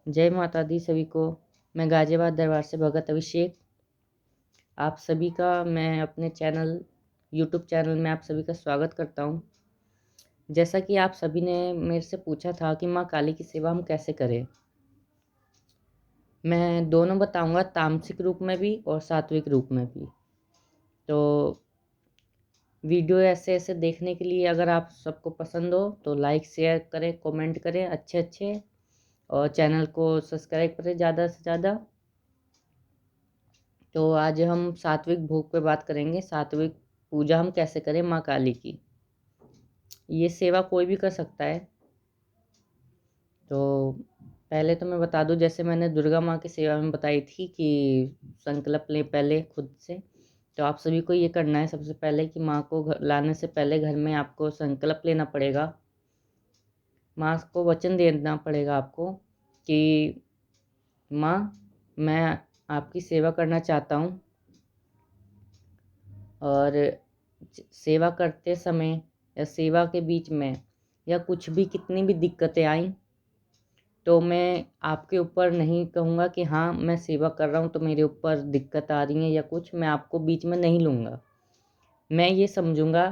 जय माता दी सभी को। मैं गाजियाबाद दरबार से भगत अभिषेक आप सभी का मैं अपने यूट्यूब चैनल में आप सभी का स्वागत करता हूँ। जैसा कि आप सभी ने मेरे से पूछा था कि माँ काली की सेवा हम कैसे करें, मैं दोनों बताऊँगा, तामसिक रूप में भी और सात्विक रूप में भी। तो वीडियो ऐसे ऐसे देखने के लिए अगर आप सबको पसंद हो तो लाइक शेयर करें, कमेंट करें अच्छे, और चैनल को सब्सक्राइब करें ज़्यादा से ज़्यादा। तो आज हम सात्विक भोग पे बात करेंगे। सात्विक पूजा हम कैसे करें माँ काली की। ये सेवा कोई भी कर सकता है। तो पहले तो मैं बता दूं, जैसे मैंने दुर्गा माँ की सेवा में बताई थी कि संकल्प लें पहले खुद से। तो आप सभी को ये करना है सबसे पहले कि माँ को लाने से पहले घर में आपको संकल्प लेना पड़ेगा। माँ को वचन देना पड़ेगा आपको कि माँ, मैं आपकी सेवा करना चाहता हूँ, और सेवा करते समय या सेवा के बीच में या कुछ भी कितनी भी दिक्कतें आई तो मैं आपके ऊपर नहीं कहूँगा कि हाँ मैं सेवा कर रहा हूँ तो मेरे ऊपर दिक्कत आ रही है या कुछ, मैं आपको बीच में नहीं लूँगा। मैं ये समझूँगा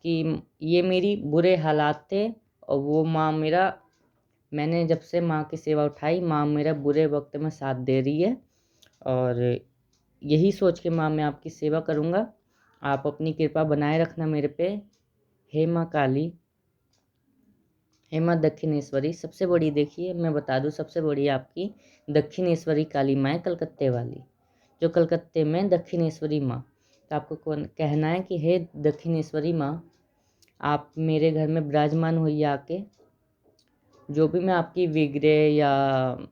कि ये मेरी बुरे हालात थे और वो माँ मेरा, मैंने जब से माँ की सेवा उठाई माँ मेरा बुरे वक्त में साथ दे रही है, और यही सोच के माँ मैं आपकी सेवा करूँगा। आप अपनी कृपा बनाए रखना मेरे पे। हे माँ काली, हे माँ दक्षिणेश्वरी। सबसे बड़ी देखिए मैं बता दूँ, सबसे बड़ी आपकी दक्षिणेश्वरी काली माँ है, कलकत्ते वाली, जो कलकत्ते में दक्षिणेश्वरी माँ। तो आपको कौन कहना है कि हे दक्षिणेश्वरी माँ, आप मेरे घर में विराजमान होइए आके। जो भी मैं आपकी विग्रह या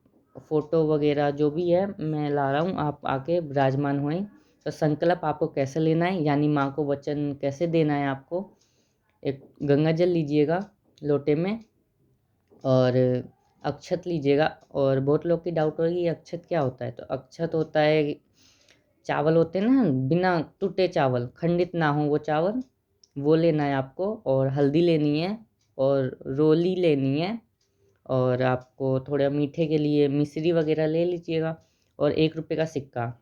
फोटो वगैरह जो भी है मैं ला रहा हूँ, आप आके विराजमान हुए। तो संकल्प आपको कैसे लेना है, यानी माँ को वचन कैसे देना है आपको। एक गंगा जल लीजिएगा लोटे में, और अक्षत लीजिएगा। और बहुत लोग की डाउट होगी अक्षत क्या होता है, तो अक्षत होता है, चावल होते हैं ना, बिना टूटे चावल, खंडित ना हो वो चावल, वो लेना है आपको। और हल्दी लेनी है, और रोली लेनी है, और आपको थोड़ा मीठे के लिए मिश्री वगैरह ले लीजिएगा, और 1 रुपये का सिक्का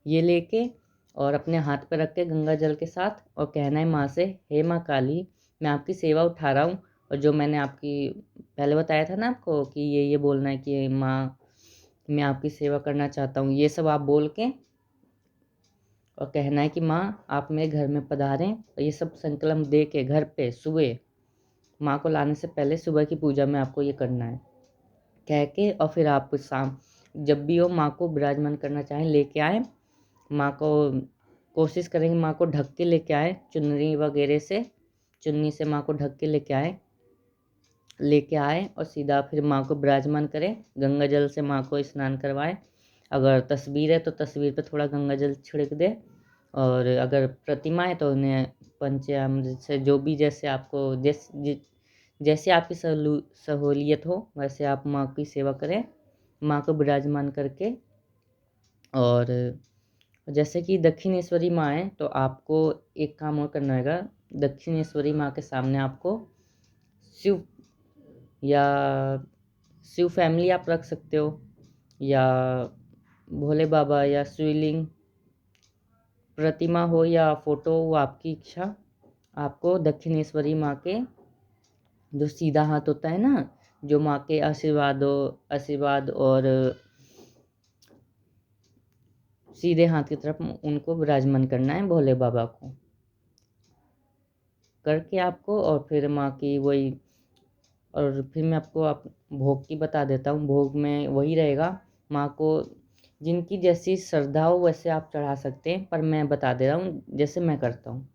ये लेके और अपने हाथ पर रख के गंगा जल के साथ, और कहना है माँ से, हे माँ काली, मैं आपकी सेवा उठा रहा हूँ। और जो मैंने आपकी पहले बताया था ना आपको कि ये बोलना है कि माँ मैं आपकी सेवा करना चाहता हूँ, ये सब आप बोल के, और कहना है कि माँ आप मेरे घर में पधारें। और ये सब संकल्प दे के घर पे सुबह माँ को लाने से पहले सुबह की पूजा में आपको ये करना है कह के, और फिर आप शाम जब भी हो माँ को विराजमान करना चाहें लेके आए। माँ को कोशिश करेंगे माँ को ढक के लेके आए, चुन्नी वगैरह से, चुन्नी से माँ को ढक के लेके आए और सीधा फिर माँ को विराजमान करें। गंगा जल से माँ को स्नान करवाएं। अगर तस्वीर है तो तस्वीर पे थोड़ा गंगा जल छिड़क दे, और अगर प्रतिमा है तो उन्हें पंचामृत से, जो भी जैसे आपको जैसे आपकी सहूलियत हो वैसे आप माँ की सेवा करें, माँ को विराजमान करके। और जैसे कि दक्षिणेश्वरी माँ है तो आपको एक काम और करना होगा। दक्षिणेश्वरी माँ के सामने आपको शिव या शिव फैमिली आप रख सकते हो, या भोले बाबा या शिवलिंग प्रतिमा हो या फोटो, वो आपकी इच्छा। आपको दक्षिणेश्वरी माँ के जो सीधा हाथ होता है ना, जो माँ के आशीर्वाद और सीधे हाथ की तरफ उनको विराजमान करना है, भोले बाबा को करके आपको। और फिर माँ की वही, और फिर मैं आपको भोग की बता देता हूँ। भोग में वही रहेगा, माँ को जिनकी जैसी श्रद्धा हो वैसे आप चढ़ा सकते हैं, पर मैं बता दे रहा हूँ जैसे मैं करता हूँ।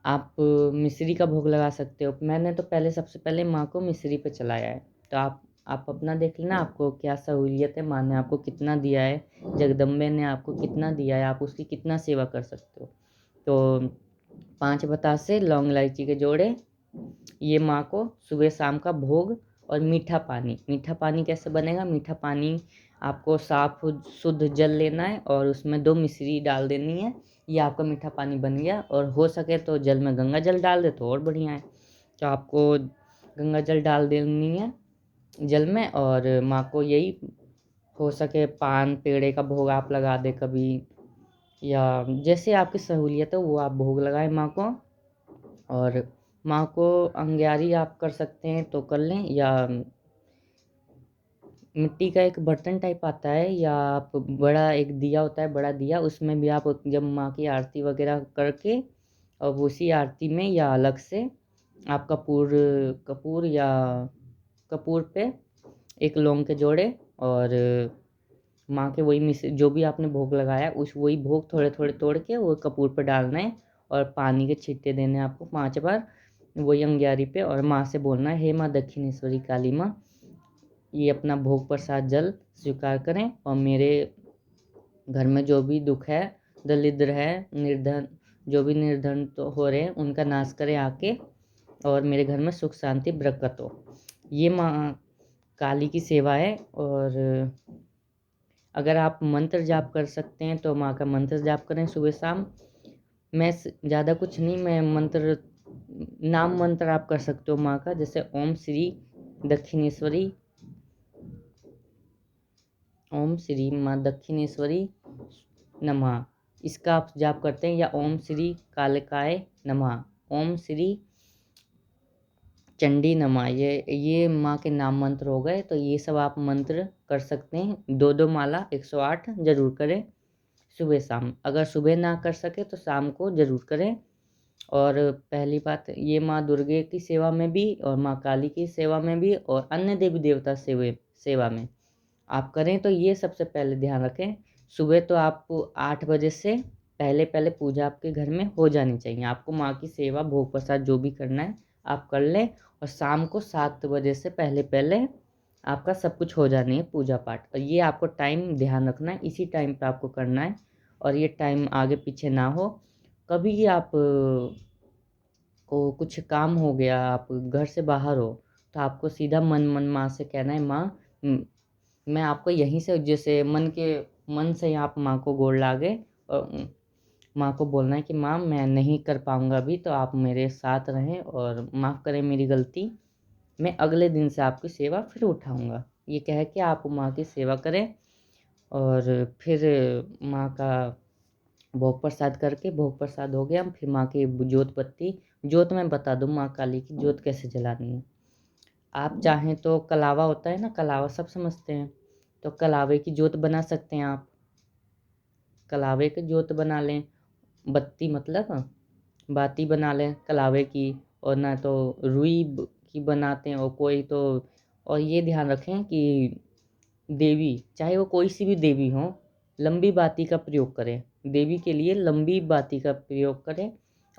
आप मिश्री का भोग लगा सकते हो। मैंने तो पहले सबसे पहले माँ को मिश्री पे चलाया है। तो आप अपना देख लेना आपको क्या सहूलियत है, माँ ने आपको कितना दिया है, जगदम्बे ने आपको कितना दिया है, आप उसकी कितना सेवा कर सकते हो। तो 5 बतासे, लौंग इलायची के जोड़े, ये माँ को सुबह शाम का भोग। और मीठा पानी, मीठा पानी कैसे बनेगा, मीठा पानी आपको साफ शुद्ध जल लेना है और उसमें 2 मिश्री डाल देनी है, ये आपका मीठा पानी बन गया। और हो सके तो जल में गंगा जल डाल दे तो और बढ़िया है। तो आपको गंगा जल डाल देनी है, जल में, और माँ को यही हो सके पान पेड़े का भोग आप लगा दे कभी, या जैसे आपकी सहूलियत है वो आप भोग लगाएं माँ को। और माँ को अंग्यारी आप कर सकते हैं तो कर लें, या मिट्टी का एक बर्तन टाइप आता है, या आप बड़ा एक दिया होता है, बड़ा दिया, उसमें भी आप जब माँ की आरती वगैरह करके, और उसी आरती में या अलग से आप कपूर कपूर या कपूर पे एक लौंग के जोड़े, और माँ के वही मिस जो भी आपने भोग लगाया उस वही भोग थोड़े थोड़े तोड़ के वो कपूर पे डालना है, और पानी के छींटे देने हैं आपको 5 बार वही अंग्यारी पे, और माँ से बोलना है, हे माँ दक्षिणेश्वरी काली माँ, ये अपना भोग प्रसाद जल स्वीकार करें, और मेरे घर में जो भी दुख है, दरिद्र है, निर्धन, जो भी निर्धन तो हो रहे हैं उनका नाश करें आके, और मेरे घर में सुख शांति बरकत हो। ये माँ काली की सेवा है। और अगर आप मंत्र जाप कर सकते हैं तो माँ का मंत्र जाप करें सुबह शाम। मैं ज़्यादा कुछ नहीं, मैं मंत्र नाम मंत्र आप कर सकते हो माँ का, जैसे ओम श्री दक्षिणेश्वरी, ओम श्री माँ दक्षिणेश्वरी नमः, इसका आप जाप करते हैं, या ओम श्री कालिकाय नमः, ओम श्री चंडी नमः, ये माँ के नाम मंत्र हो गए। तो ये सब आप मंत्र कर सकते हैं, 2-2 माला 108 जरूर करें सुबह शाम। अगर सुबह ना कर सके तो शाम को जरूर करें। और पहली बात, ये माँ दुर्गे की सेवा में भी और माँ काली की सेवा में भी और अन्य देवी देवता सेवा में आप करें तो ये सबसे पहले ध्यान रखें। सुबह तो आपको 8 बजे से पहले पहले पूजा आपके घर में हो जानी चाहिए। आपको माँ की सेवा भोग प्रसाद जो भी करना है आप कर लें, और शाम को 7 बजे से पहले पहले आपका सब कुछ हो जानी है पूजा पाठ। और ये आपको टाइम ध्यान रखना है, इसी टाइम पे आपको करना है, और ये टाइम आगे पीछे ना हो। कभी आप को कुछ काम हो गया, आप घर से बाहर हो, तो आपको सीधा मन मन माँ से कहना है, माँ मैं आपको यहीं से, जैसे मन से आप माँ को गोड़ लागे, और माँ को बोलना है कि माँ मैं नहीं कर पाऊँगा अभी, तो आप मेरे साथ रहें और माफ़ करें मेरी गलती, मैं अगले दिन से आपकी सेवा फिर उठाऊँगा। ये कह के आप माँ की सेवा करें, और फिर माँ का भोग प्रसाद करके, भोग प्रसाद हो गया, फिर माँ की जोत मैं बता दूँ माँ काली की जोत कैसे जलानी है। आप चाहें तो कलावा होता है ना, कलावा सब समझते हैं, तो कलावे की जोत बना सकते हैं आप। कलावे की जोत बना लें, बत्ती मतलब बाती बना लें कलावे की, और ना तो की बनाते हैं, और कोई तो, और ये ध्यान रखें कि देवी चाहे वो कोई सी भी देवी हो, लंबी बाती का प्रयोग करें। देवी के लिए लंबी बाती का प्रयोग करें,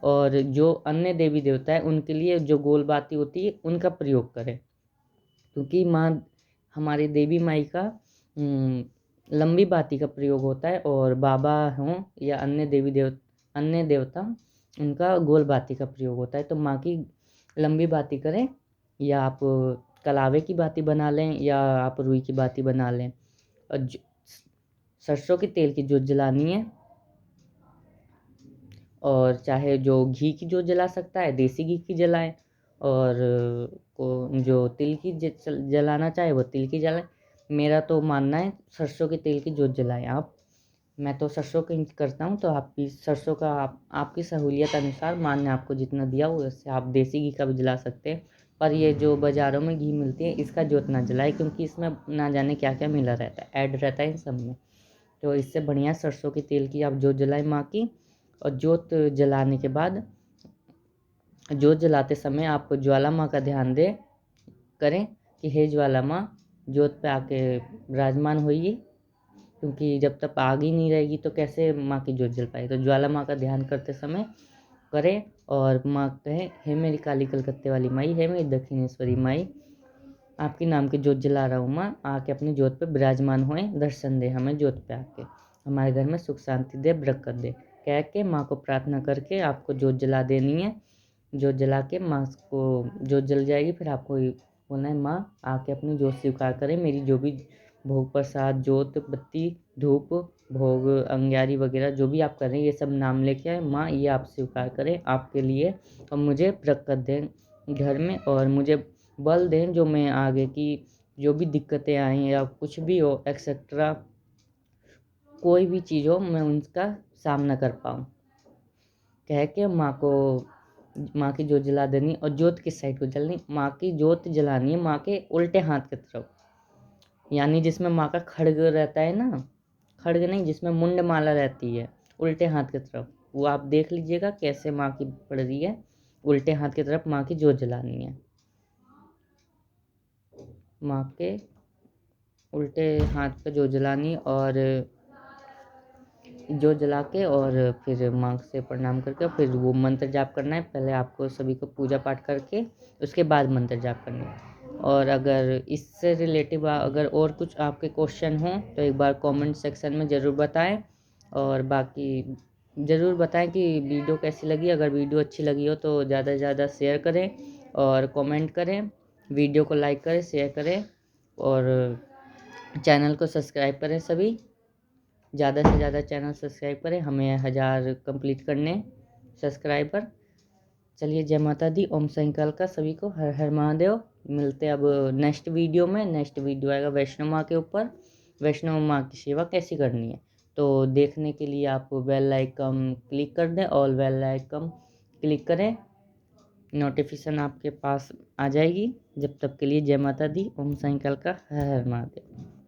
और जो अन्य देवी देवता है उनके लिए जो गोल बाती होती है उनका प्रयोग करें, क्योंकि माँ हमारी देवी माई का लंबी बाती का प्रयोग होता है, और बाबा हों या अन्य देवता उनका गोल बाती का प्रयोग होता है। तो माँ की लंबी बाती करें, या आप कलावे की बाती बना लें, या आप रुई की बाती बना लें। और सरसों के तेल की जोत जलानी है, और चाहे जो घी की जोत जला सकता है देसी घी की जलाएं, और को जो तिल की जलाना चाहे वो तिल की जलाएं। मेरा तो मानना है सरसों के तेल की जोत जलाएं आप। मैं तो सरसों की करता हूँ, तो आप भी सरसों का आपकी सहूलियत अनुसार माँ ने आपको जितना दिया हो उससे आप देसी घी का भी जला सकते हैं। पर ये जो बाज़ारों में घी मिलती है इसका जोत ना जलाए, क्योंकि इसमें ना जाने क्या क्या मिला रहता है, ऐड रहता है इन सब में। तो इससे बढ़िया सरसों के तेल की आप जोत जलाएं माँ की। और जोत जलाने के बाद, जोत जलाते समय आप ज्वाला माँ का ध्यान करें कि हे ज्वाला माँ जोत पे आके विराजमान होइए, क्योंकि जब तक आग ही नहीं रहेगी तो कैसे माँ की जोत जल पाएगी। तो ज्वाला माँ का ध्यान करते समय करें, और माँ कहें, हे मेरी काली कलकत्ते वाली माई, हे मेरी दक्षिणेश्वरी माई, आपके नाम की जोत जला रहा हूँ माँ, आके अपनी जोत पे विराजमान होए, दर्शन दे हमें जोत पे आके, हमारे घर में सुख शांति दे, बरकत दे, कह के माँ को प्रार्थना करके आपको जोत जला देनी है। जोत जला के माँ को जोत जल जाएगी, फिर आपको बोलना है, माँ आके अपनी जोत स्वीकार करें, मेरी जो भी भोग प्रसाद जोत बत्ती धूप भोग अंग्यारी वगैरह जो भी आप कर रहे हैं ये सब नाम लेके आए, माँ ये आप स्वीकार करें आपके लिए, और मुझे बरकत दें घर में, और मुझे बल दें जो मैं आगे की जो भी दिक्कतें आई या कुछ भी हो एक्सेट्रा, कोई भी चीज़ हो, मैं उनका सामना कर पाऊँ। कह के माँ की जोत जला देनी और जोत किस साइड को जलनी, माँ की जोत जलानी है माँ के उल्टे हाथ की तरफ, यानी जिसमें माँ का खड्ग रहता है ना, खड्ग नहीं, जिसमें मुंड माला रहती है उल्टे हाथ की तरफ, वो आप देख लीजिएगा कैसे माँ की पड़ रही है, उल्टे हाथ की तरफ माँ की जोत जलानी है। माँ के उल्टे हाथ पे जोत जलानी और जोत जला के और फिर माँ से प्रणाम करके फिर वो मंत्र जाप करना है। पहले आपको सभी को पूजा पाठ करके उसके बाद मंत्र जाप करना है। और अगर इससे रिलेटिव अगर और कुछ आपके क्वेश्चन हों तो एक बार कमेंट सेक्शन में ज़रूर बताएं, और बाकी ज़रूर बताएं कि वीडियो कैसी लगी। अगर वीडियो अच्छी लगी हो तो ज़्यादा से ज़्यादा शेयर करें और कमेंट करें, वीडियो को लाइक करें, शेयर करें और चैनल को सब्सक्राइब करें। सभी ज़्यादा से ज़्यादा चैनल सब्सक्राइब करें, हमें 1000 कंप्लीट करने सब्सक्राइबर। चलिए, जय माता दी, ओम साईं का सभी को हर हर महादेव। मिलते हैं अब नेक्स्ट वीडियो में। नेक्स्ट वीडियो आएगा वैष्णो माँ के ऊपर, वैष्णो माँ की सेवा कैसी करनी है। तो देखने के लिए आप बेल आइकन क्लिक कर दें, ऑल बेल आइकन क्लिक करें, नोटिफिकेशन आपके पास आ जाएगी। जब तक के लिए जय माता दी, ओम साईं का हर हर महादेव।